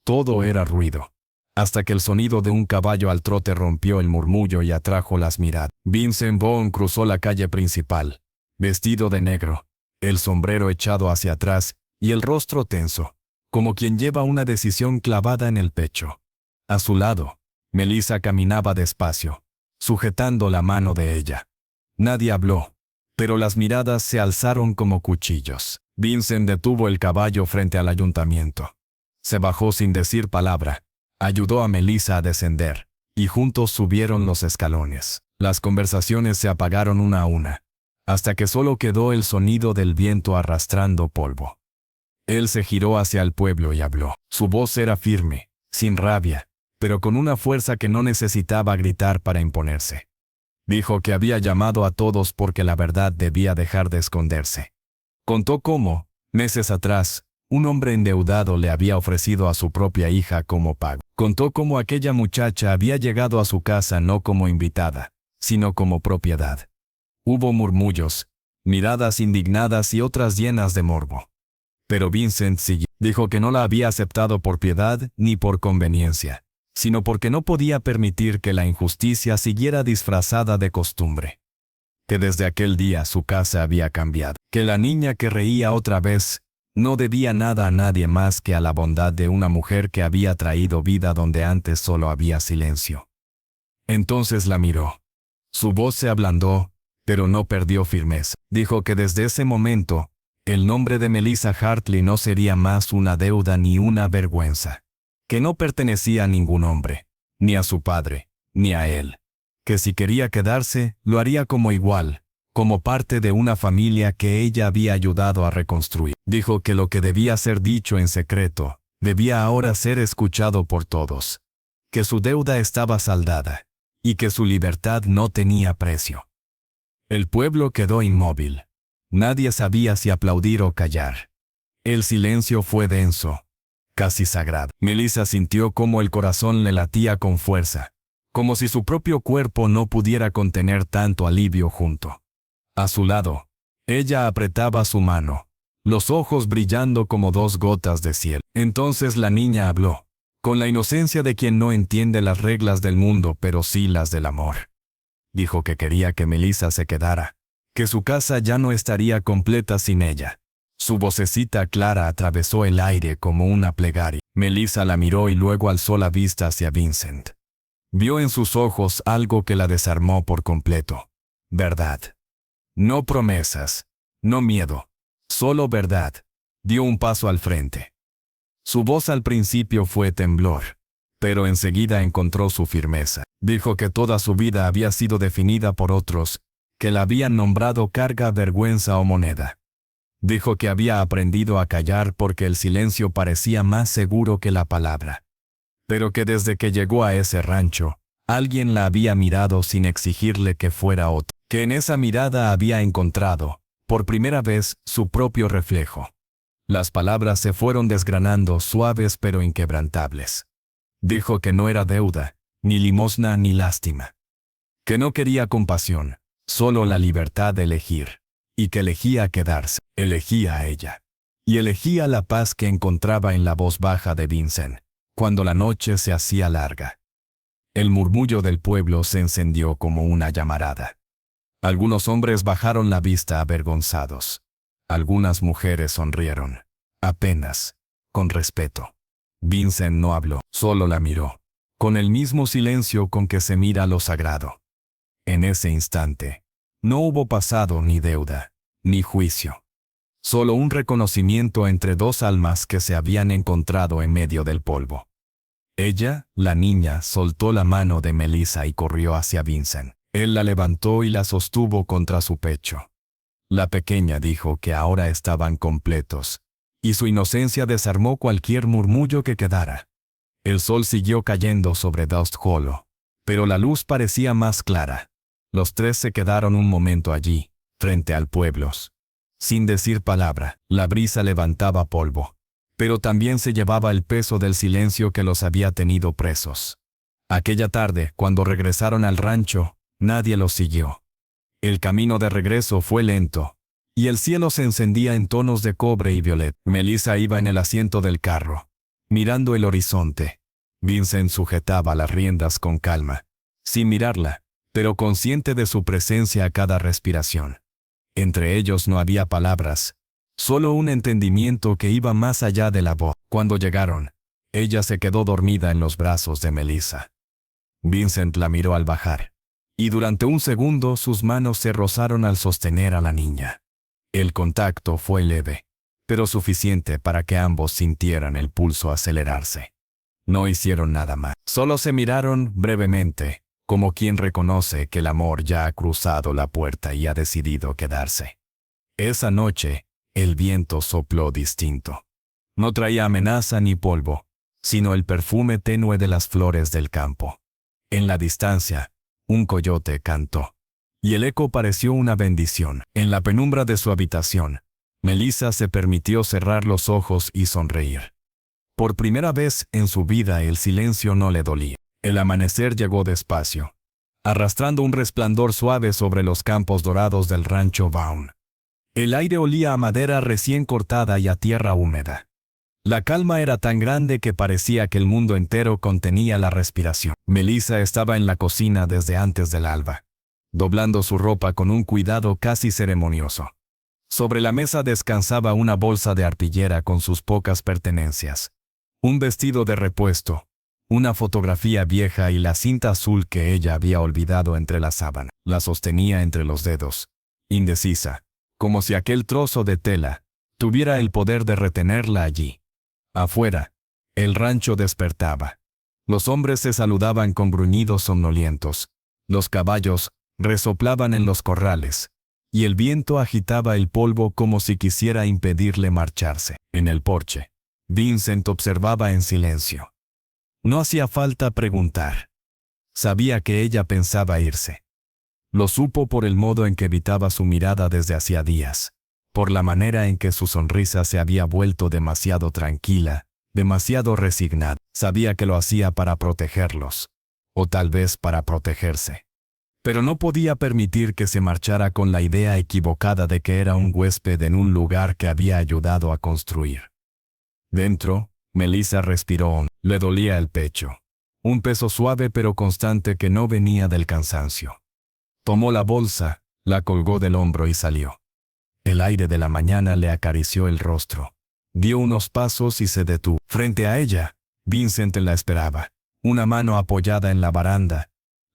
Todo era ruido, hasta que el sonido de un caballo al trote rompió el murmullo y atrajo las miradas. Vincent Vaughn cruzó la calle principal, vestido de negro, el sombrero echado hacia atrás y el rostro tenso, como quien lleva una decisión clavada en el pecho. A su lado, Melissa caminaba despacio, sujetando la mano de ella. Nadie habló, pero las miradas se alzaron como cuchillos. Vincent detuvo el caballo frente al ayuntamiento. Se bajó sin decir palabra, ayudó a Melissa a descender, y juntos subieron los escalones. Las conversaciones se apagaron una a una, hasta que solo quedó el sonido del viento arrastrando polvo. Él se giró hacia el pueblo y habló. Su voz era firme, sin rabia, pero con una fuerza que no necesitaba gritar para imponerse. Dijo que había llamado a todos porque la verdad debía dejar de esconderse. Contó cómo, meses atrás, un hombre endeudado le había ofrecido a su propia hija como pago. Contó cómo aquella muchacha había llegado a su casa no como invitada, sino como propiedad. Hubo murmullos, miradas indignadas y otras llenas de morbo. Pero Vincent siguió. Dijo que no la había aceptado por piedad ni por conveniencia, sino porque no podía permitir que la injusticia siguiera disfrazada de costumbre. Que desde aquel día su casa había cambiado. Que la niña que reía otra vez no debía nada a nadie más que a la bondad de una mujer que había traído vida donde antes solo había silencio. Entonces la miró. Su voz se ablandó, pero no perdió firmeza. Dijo que desde ese momento, el nombre de Melissa Hartley no sería más una deuda ni una vergüenza. Que no pertenecía a ningún hombre, ni a su padre, ni a él. Que si quería quedarse, lo haría como igual, como parte de una familia que ella había ayudado a reconstruir. Dijo que lo que debía ser dicho en secreto, debía ahora ser escuchado por todos. Que su deuda estaba saldada, y que su libertad no tenía precio. El pueblo quedó inmóvil. Nadie sabía si aplaudir o callar. El silencio fue denso, casi sagrado. Melissa sintió cómo el corazón le latía con fuerza, como si su propio cuerpo no pudiera contener tanto alivio junto. A su lado, ella apretaba su mano, los ojos brillando como dos gotas de cielo. Entonces la niña habló, con la inocencia de quien no entiende las reglas del mundo pero sí las del amor. Dijo que quería que Melissa se quedara, que su casa ya no estaría completa sin ella. Su vocecita clara atravesó el aire como una plegaria. Melissa la miró y luego alzó la vista hacia Vincent. Vio en sus ojos algo que la desarmó por completo. Verdad. No promesas, no miedo, solo verdad. Dio un paso al frente. Su voz al principio fue temblor, pero enseguida encontró su firmeza. Dijo que toda su vida había sido definida por otros, que la habían nombrado carga, vergüenza o moneda. Dijo que había aprendido a callar porque el silencio parecía más seguro que la palabra. Pero que desde que llegó a ese rancho, alguien la había mirado sin exigirle que fuera otro. Que en esa mirada había encontrado, por primera vez, su propio reflejo. Las palabras se fueron desgranando suaves pero inquebrantables. Dijo que no era deuda, ni limosna ni lástima. Que no quería compasión, solo la libertad de elegir. Y que elegía quedarse, elegía a ella. Y elegía la paz que encontraba en la voz baja de Vincent, cuando la noche se hacía larga. El murmullo del pueblo se encendió como una llamarada. Algunos hombres bajaron la vista avergonzados. Algunas mujeres sonrieron, apenas, con respeto. Vincent no habló, solo la miró, con el mismo silencio con que se mira lo sagrado. En ese instante, no hubo pasado ni deuda, ni juicio. Solo un reconocimiento entre dos almas que se habían encontrado en medio del polvo. Ella, la niña, soltó la mano de Melissa y corrió hacia Vincent. Él la levantó y la sostuvo contra su pecho. La pequeña dijo que ahora estaban completos, y su inocencia desarmó cualquier murmullo que quedara. El sol siguió cayendo sobre Dust Hollow, pero la luz parecía más clara. Los tres se quedaron un momento allí, frente al pueblo. Sin decir palabra, la brisa levantaba polvo, pero también se llevaba el peso del silencio que los había tenido presos. Aquella tarde, cuando regresaron al rancho, nadie los siguió. El camino de regreso fue lento, y el cielo se encendía en tonos de cobre y violeta. Melissa iba en el asiento del carro, mirando el horizonte. Vincent sujetaba las riendas con calma, sin mirarla, pero consciente de su presencia a cada respiración. Entre ellos no había palabras, solo un entendimiento que iba más allá de la voz. Cuando llegaron, ella se quedó dormida en los brazos de Melissa. Vincent la miró al bajar, y durante un segundo sus manos se rozaron al sostener a la niña. El contacto fue leve, pero suficiente para que ambos sintieran el pulso acelerarse. No hicieron nada más, solo se miraron brevemente, como quien reconoce que el amor ya ha cruzado la puerta y ha decidido quedarse. Esa noche, el viento sopló distinto. No traía amenaza ni polvo, sino el perfume tenue de las flores del campo. En la distancia, un coyote cantó. Y el eco pareció una bendición. En la penumbra de su habitación, Melissa se permitió cerrar los ojos y sonreír. Por primera vez en su vida el silencio no le dolía. El amanecer llegó despacio, arrastrando un resplandor suave sobre los campos dorados del rancho Vaughn. El aire olía a madera recién cortada y a tierra húmeda. La calma era tan grande que parecía que el mundo entero contenía la respiración. Melissa estaba en la cocina desde antes del alba, doblando su ropa con un cuidado casi ceremonioso. Sobre la mesa descansaba una bolsa de arpillera con sus pocas pertenencias, un vestido de repuesto, una fotografía vieja y la cinta azul que ella había olvidado entre la sábana. La sostenía entre los dedos, indecisa, como si aquel trozo de tela tuviera el poder de retenerla allí. Afuera, el rancho despertaba. Los hombres se saludaban con gruñidos somnolientos. Los caballos resoplaban en los corrales, y el viento agitaba el polvo como si quisiera impedirle marcharse. En el porche, Vincent observaba en silencio. No hacía falta preguntar. Sabía que ella pensaba irse. Lo supo por el modo en que evitaba su mirada desde hacía días, por la manera en que su sonrisa se había vuelto demasiado tranquila, demasiado resignada. Sabía que lo hacía para protegerlos, o tal vez para protegerse. Pero no podía permitir que se marchara con la idea equivocada de que era un huésped en un lugar que había ayudado a construir. Dentro, Melissa respiró. Le dolía el pecho. Un peso suave pero constante que no venía del cansancio. Tomó la bolsa, la colgó del hombro y salió. El aire de la mañana le acarició el rostro. Dio unos pasos y se detuvo. Frente a ella, Vincent la esperaba, una mano apoyada en la baranda,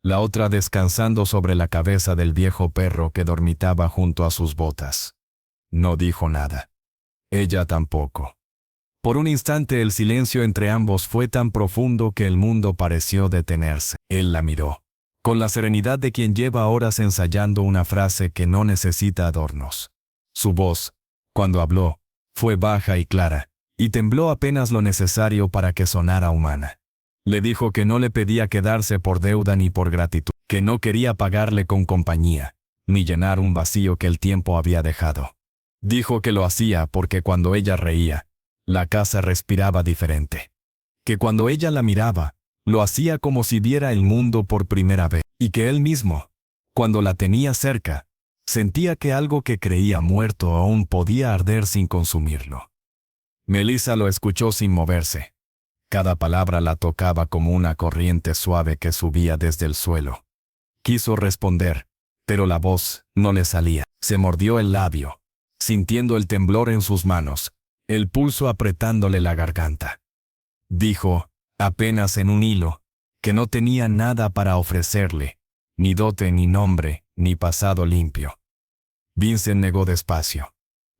la otra descansando sobre la cabeza del viejo perro que dormitaba junto a sus botas. No dijo nada. Ella tampoco. Por un instante el silencio entre ambos fue tan profundo que el mundo pareció detenerse. Él la miró, con la serenidad de quien lleva horas ensayando una frase que no necesita adornos. Su voz, cuando habló, fue baja y clara, y tembló apenas lo necesario para que sonara humana. Le dijo que no le pedía quedarse por deuda ni por gratitud, que no quería pagarle con compañía, ni llenar un vacío que el tiempo había dejado. Dijo que lo hacía porque cuando ella reía, la casa respiraba diferente. Que cuando ella la miraba, lo hacía como si viera el mundo por primera vez, y que él mismo, cuando la tenía cerca, sentía que algo que creía muerto aún podía arder sin consumirlo. Melissa lo escuchó sin moverse. Cada palabra la tocaba como una corriente suave que subía desde el suelo. Quiso responder, pero la voz no le salía. Se mordió el labio, sintiendo el temblor en sus manos, el pulso apretándole la garganta. Dijo, apenas en un hilo, que no tenía nada para ofrecerle, ni dote ni nombre, ni pasado limpio. Vincent negó despacio.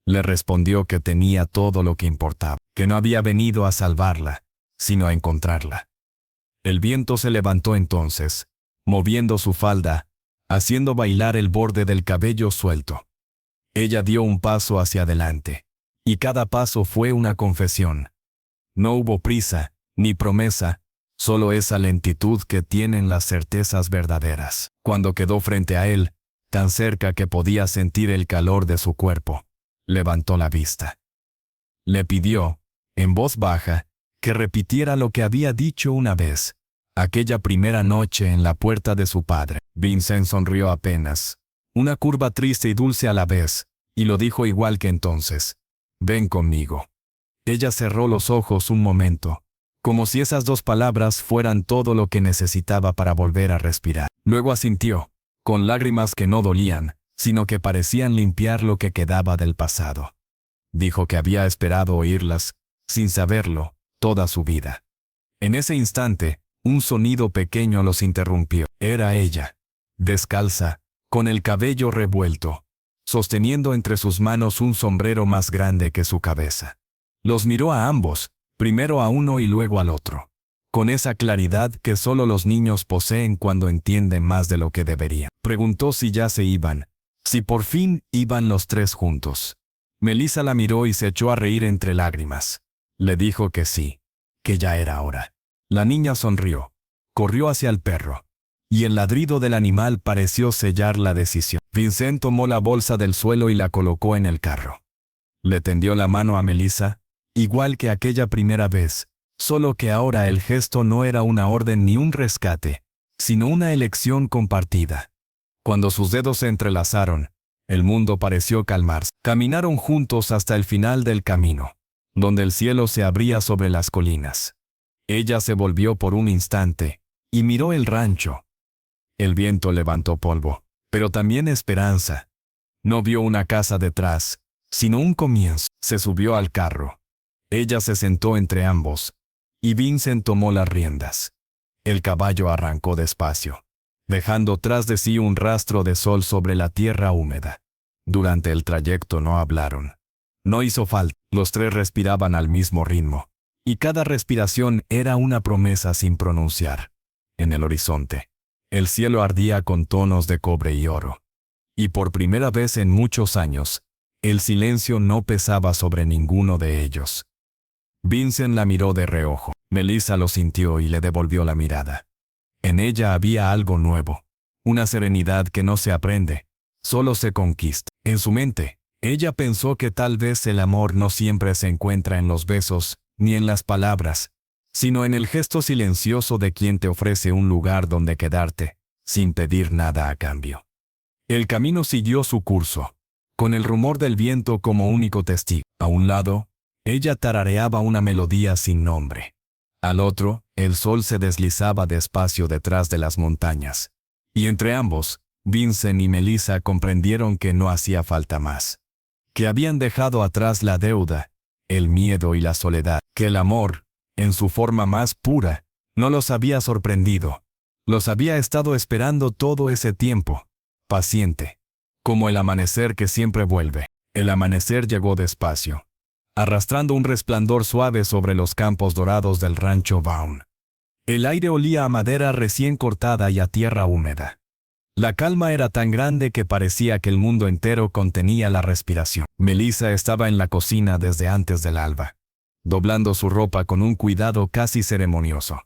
Le respondió que tenía todo lo que importaba, que no había venido a salvarla, sino a encontrarla. El viento se levantó entonces, moviendo su falda, haciendo bailar el borde del cabello suelto. Ella dio un paso hacia adelante, y cada paso fue una confesión. No hubo prisa, ni promesa, solo esa lentitud que tienen las certezas verdaderas. Cuando quedó frente a él, tan cerca que podía sentir el calor de su cuerpo, levantó la vista. Le pidió, en voz baja, que repitiera lo que había dicho una vez, aquella primera noche en la puerta de su padre. Vincent sonrió apenas, una curva triste y dulce a la vez, y lo dijo igual que entonces. Ven conmigo. Ella cerró los ojos un momento, como si esas dos palabras fueran todo lo que necesitaba para volver a respirar. Luego asintió, con lágrimas que no dolían, sino que parecían limpiar lo que quedaba del pasado. Dijo que había esperado oírlas, sin saberlo, toda su vida. En ese instante, un sonido pequeño los interrumpió. Era ella, descalza, con el cabello revuelto, sosteniendo entre sus manos un sombrero más grande que su cabeza. Los miró a ambos, primero a uno y luego al otro, con esa claridad que solo los niños poseen cuando entienden más de lo que deberían. Preguntó si ya se iban, si por fin iban los tres juntos. Melissa la miró y se echó a reír entre lágrimas. Le dijo que sí, que ya era hora. La niña sonrió, corrió hacia el perro, y el ladrido del animal pareció sellar la decisión. Vincent tomó la bolsa del suelo y la colocó en el carro. Le tendió la mano a Melissa, igual que aquella primera vez, solo que ahora el gesto no era una orden ni un rescate, sino una elección compartida. Cuando sus dedos se entrelazaron, el mundo pareció calmarse. Caminaron juntos hasta el final del camino, donde el cielo se abría sobre las colinas. Ella se volvió por un instante y miró el rancho. El viento levantó polvo, pero también esperanza. No vio una casa detrás, sino un comienzo. Se subió al carro. Ella se sentó entre ambos, y Vincent tomó las riendas. El caballo arrancó despacio, dejando tras de sí un rastro de sol sobre la tierra húmeda. Durante el trayecto no hablaron. No hizo falta. Los tres respiraban al mismo ritmo, y cada respiración era una promesa sin pronunciar. En el horizonte, el cielo ardía con tonos de cobre y oro. Y por primera vez en muchos años, el silencio no pesaba sobre ninguno de ellos. Vincent la miró de reojo. Melissa lo sintió y le devolvió la mirada. En ella había algo nuevo, una serenidad que no se aprende, solo se conquista. En su mente, ella pensó que tal vez el amor no siempre se encuentra en los besos, ni en las palabras, sino en el gesto silencioso de quien te ofrece un lugar donde quedarte, sin pedir nada a cambio. El camino siguió su curso, con el rumor del viento como único testigo. A un lado, ella tarareaba una melodía sin nombre. Al otro, el sol se deslizaba despacio detrás de las montañas. Y entre ambos, Vincent y Melissa comprendieron que no hacía falta más. Que habían dejado atrás la deuda, el miedo y la soledad. Que el amor, en su forma más pura, no los había sorprendido. Los había estado esperando todo ese tiempo, paciente, como el amanecer que siempre vuelve. El amanecer llegó despacio, arrastrando un resplandor suave sobre los campos dorados del rancho Vaughn. El aire olía a madera recién cortada y a tierra húmeda. La calma era tan grande que parecía que el mundo entero contenía la respiración. Melissa estaba en la cocina desde antes del alba, doblando su ropa con un cuidado casi ceremonioso.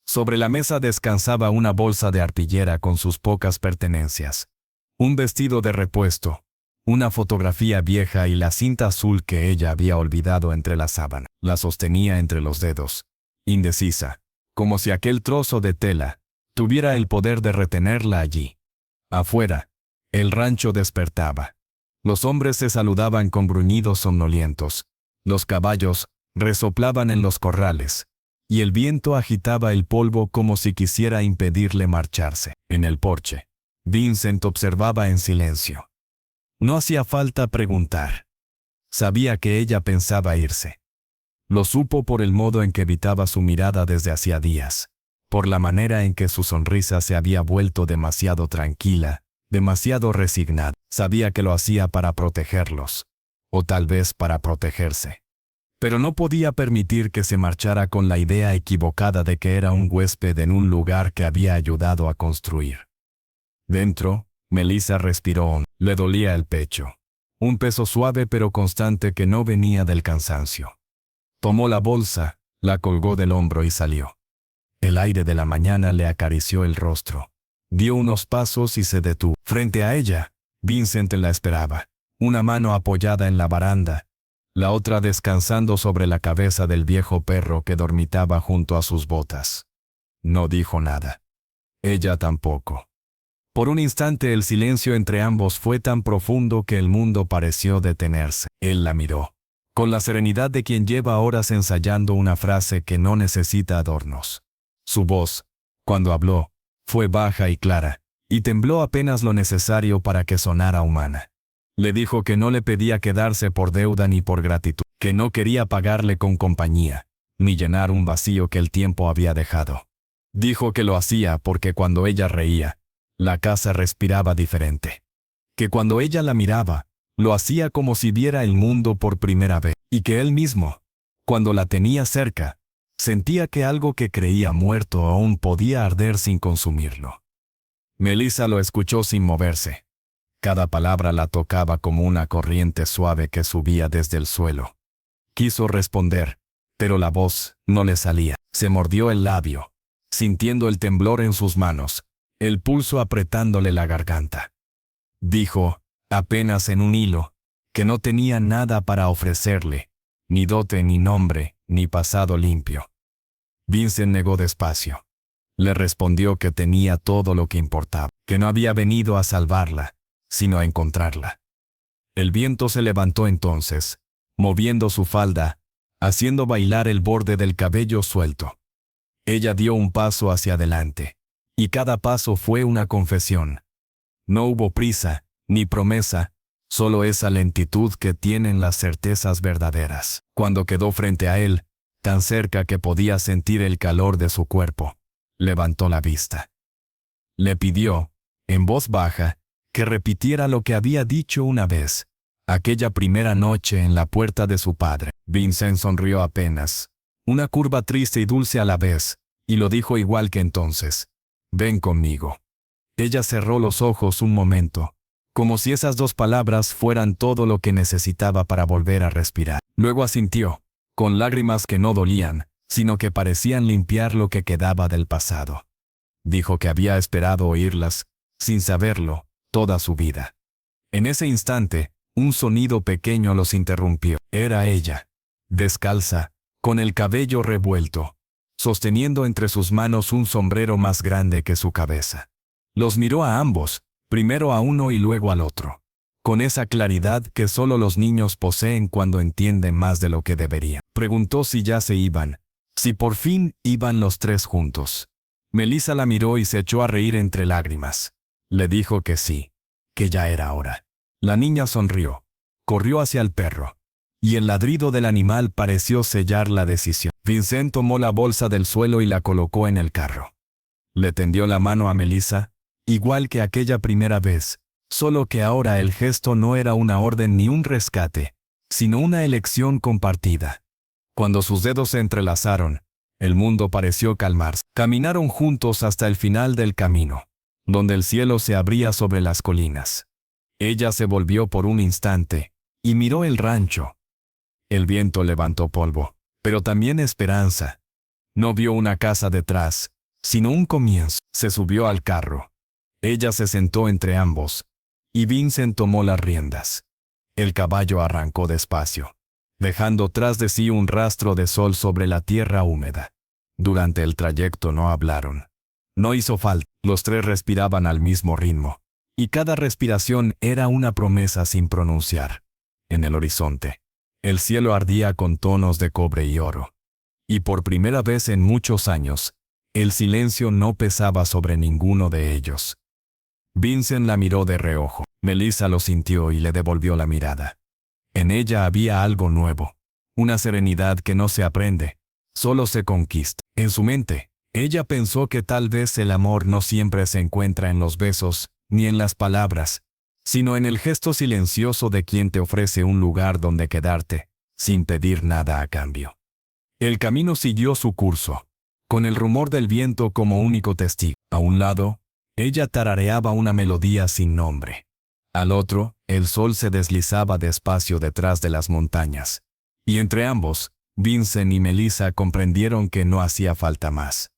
Sobre la mesa descansaba una bolsa de arpillera con sus pocas pertenencias, un vestido de repuesto, una fotografía vieja y la cinta azul que ella había olvidado entre la sábana. La sostenía entre los dedos, indecisa, como si aquel trozo de tela tuviera el poder de retenerla allí. Afuera, el rancho despertaba. Los hombres se saludaban con gruñidos somnolientos. Los caballos resoplaban en los corrales, y el viento agitaba el polvo como si quisiera impedirle marcharse. En el porche, Vincent observaba en silencio. No hacía falta preguntar. Sabía que ella pensaba irse. Lo supo por el modo en que evitaba su mirada desde hacía días, por la manera en que su sonrisa se había vuelto demasiado tranquila, demasiado resignada. Sabía que lo hacía para protegerlos, o tal vez para protegerse. Pero no podía permitir que se marchara con la idea equivocada de que era un huésped en un lugar que había ayudado a construir. Dentro, Melissa respiró hondo. Le dolía el pecho, un peso suave pero constante que no venía del cansancio. Tomó la bolsa, la colgó del hombro y salió. El aire de la mañana le acarició el rostro. Dio unos pasos y se detuvo. Frente a ella, Vincent la esperaba, una mano apoyada en la baranda, la otra descansando sobre la cabeza del viejo perro que dormitaba junto a sus botas. No dijo nada. Ella tampoco. Por un instante el silencio entre ambos fue tan profundo que el mundo pareció detenerse. Él la miró, con la serenidad de quien lleva horas ensayando una frase que no necesita adornos. Su voz, cuando habló, fue baja y clara, y tembló apenas lo necesario para que sonara humana. Le dijo que no le pedía quedarse por deuda ni por gratitud, que no quería pagarle con compañía, ni llenar un vacío que el tiempo había dejado. Dijo que lo hacía porque cuando ella reía, la casa respiraba diferente. Que cuando ella la miraba, lo hacía como si viera el mundo por primera vez, y que él mismo, cuando la tenía cerca, sentía que algo que creía muerto aún podía arder sin consumirlo. Melissa lo escuchó sin moverse. Cada palabra la tocaba como una corriente suave que subía desde el suelo. Quiso responder, pero la voz no le salía. Se mordió el labio, sintiendo el temblor en sus manos, el pulso apretándole la garganta. Dijo, apenas en un hilo, que no tenía nada para ofrecerle, ni dote, ni nombre, ni pasado limpio. Vincent negó despacio. Le respondió que tenía todo lo que importaba, que no había venido a salvarla, sino a encontrarla. El viento se levantó entonces, moviendo su falda, haciendo bailar el borde del cabello suelto. Ella dio un paso hacia adelante, y cada paso fue una confesión. No hubo prisa, ni promesa, solo esa lentitud que tienen las certezas verdaderas. Cuando quedó frente a él, tan cerca que podía sentir el calor de su cuerpo, levantó la vista. Le pidió, en voz baja, que repitiera lo que había dicho una vez, aquella primera noche en la puerta de su padre. Vincent sonrió apenas, una curva triste y dulce a la vez, y lo dijo igual que entonces. Ven conmigo. Ella cerró los ojos un momento, como si esas dos palabras fueran todo lo que necesitaba para volver a respirar. Luego asintió, con lágrimas que no dolían, sino que parecían limpiar lo que quedaba del pasado. Dijo que había esperado oírlas, sin saberlo, toda su vida. En ese instante, un sonido pequeño los interrumpió. Era ella, descalza, con el cabello revuelto, sosteniendo entre sus manos un sombrero más grande que su cabeza. Los miró a ambos, primero a uno y luego al otro, con esa claridad que solo los niños poseen cuando entienden más de lo que deberían. Preguntó si ya se iban, si por fin iban los tres juntos. Melissa la miró y se echó a reír entre lágrimas. Le dijo que sí, que ya era hora. La niña sonrió, corrió hacia el perro, y el ladrido del animal pareció sellar la decisión. Vincent tomó la bolsa del suelo y la colocó en el carro. Le tendió la mano a Melissa, igual que aquella primera vez, solo que ahora el gesto no era una orden ni un rescate, sino una elección compartida. Cuando sus dedos se entrelazaron, el mundo pareció calmarse. Caminaron juntos hasta el final del camino, donde el cielo se abría sobre las colinas. Ella se volvió por un instante, y miró el rancho. El viento levantó polvo, pero también esperanza. No vio una casa detrás, sino un comienzo. Se subió al carro. Ella se sentó entre ambos, y Vincent tomó las riendas. El caballo arrancó despacio, dejando tras de sí un rastro de sol sobre la tierra húmeda. Durante el trayecto no hablaron. No hizo falta, los tres respiraban al mismo ritmo, y cada respiración era una promesa sin pronunciar. En el horizonte, el cielo ardía con tonos de cobre y oro, y por primera vez en muchos años, el silencio no pesaba sobre ninguno de ellos. Vincent la miró de reojo. Melissa lo sintió y le devolvió la mirada. En ella había algo nuevo, una serenidad que no se aprende, solo se conquista. En su mente, ella pensó que tal vez el amor no siempre se encuentra en los besos, ni en las palabras, sino en el gesto silencioso de quien te ofrece un lugar donde quedarte, sin pedir nada a cambio. El camino siguió su curso, con el rumor del viento como único testigo. A un lado, ella tarareaba una melodía sin nombre. Al otro, el sol se deslizaba despacio detrás de las montañas. Y entre ambos, Vincent y Melissa comprendieron que no hacía falta más.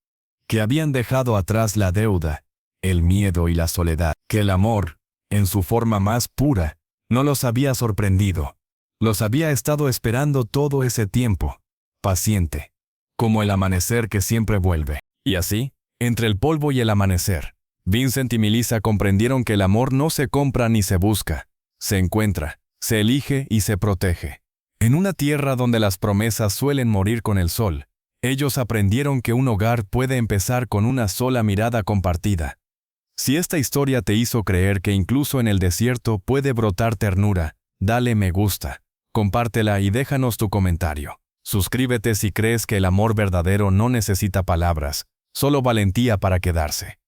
Que habían dejado atrás la deuda, el miedo y la soledad. Que el amor, en su forma más pura, no los había sorprendido. Los había estado esperando todo ese tiempo, paciente, como el amanecer que siempre vuelve. Y así, entre el polvo y el amanecer, Vincent y Melissa comprendieron que el amor no se compra ni se busca, se encuentra, se elige y se protege. En una tierra donde las promesas suelen morir con el sol, ellos aprendieron que un hogar puede empezar con una sola mirada compartida. Si esta historia te hizo creer que incluso en el desierto puede brotar ternura, dale me gusta, compártela y déjanos tu comentario. Suscríbete si crees que el amor verdadero no necesita palabras, solo valentía para quedarse.